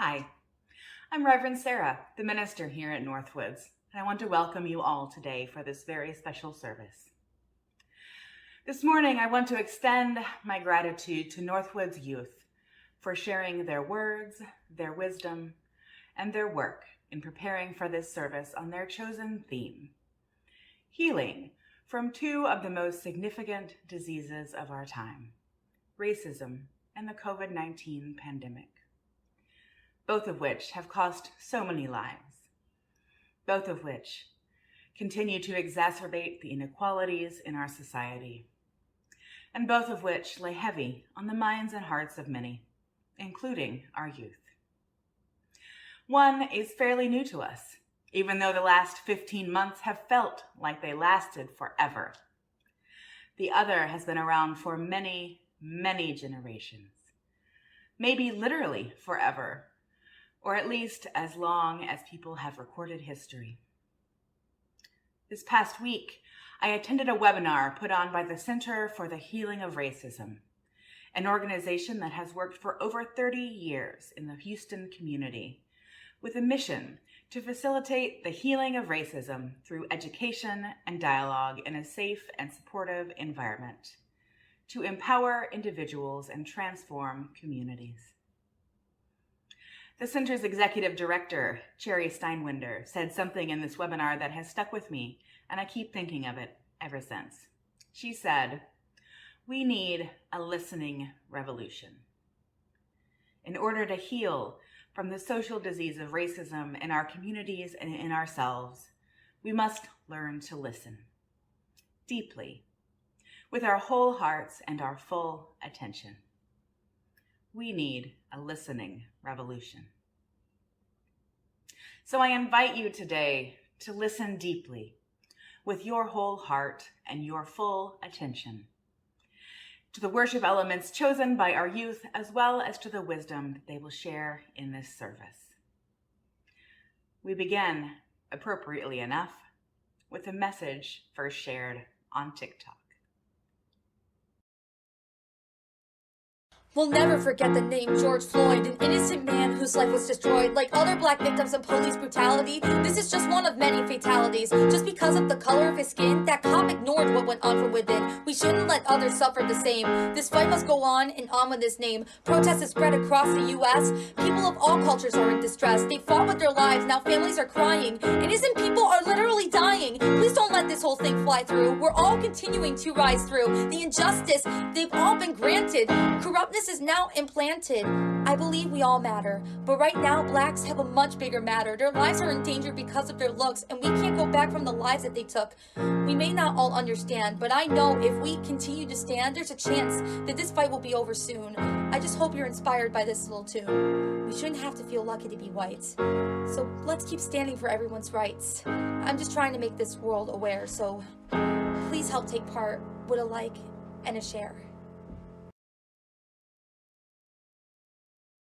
Hi, I'm Reverend Sarah, the minister here at Northwoods, and I want to welcome you all today for this very special service. This morning, I want to extend my gratitude to Northwoods youth for sharing their words, their wisdom, and their work in preparing for this service on their chosen theme, healing from two of the most significant diseases of our time, racism and the COVID-19 pandemic, both of which have cost so many lives, both of which continue to exacerbate the inequalities in our society, and both of which lay heavy on the minds and hearts of many, including our youth. One is fairly new to us, even though the last 15 months have felt like they lasted forever. The other has been around for many, many generations, maybe literally forever, or at least as long as people have recorded history. This past week, I attended a webinar put on by the Center for the Healing of Racism, an organization that has worked for over 30 years in the Houston community with a mission to facilitate the healing of racism through education and dialogue in a safe and supportive environment, to empower individuals and transform communities. The center's executive director, Cherry Steinwinder, said something in this webinar that has stuck with me, and I keep thinking of it ever since. She said, "We need a listening revolution. In order to heal from the social disease of racism in our communities and in ourselves, we must learn to listen deeply, with our whole hearts and our full attention. We need a listening revolution." So I invite you today to listen deeply with your whole heart and your full attention to the worship elements chosen by our youth, as well as to the wisdom that they will share in this service. We begin, appropriately enough, with a message first shared on TikTok. We'll never forget the name George Floyd, an innocent man whose life was destroyed. Like other black victims of police brutality, this is just one of many fatalities. Just because of the color of his skin, that cop ignored what went on from within. We shouldn't let others suffer the same. This fight must go on and on with his name. Protests have spread across the U.S. People of all cultures are in distress. They fought with their lives, now families are crying. Innocent people are literally dying. Please don't let this whole thing fly through. We're all continuing to rise through the injustice they've all been granted. Corruptness is now implanted. I believe we all matter, but right now blacks have a much bigger matter. Their lives are in danger because of their looks, and we can't go back from the lives that they took. We may not all understand, but I know if we continue to stand, there's a chance that this fight will be over soon. I just hope you're inspired by this little tune. We shouldn't have to feel lucky to be white, so let's keep standing for everyone's rights. I'm just trying to make this world aware, so please help take part with a like and a share.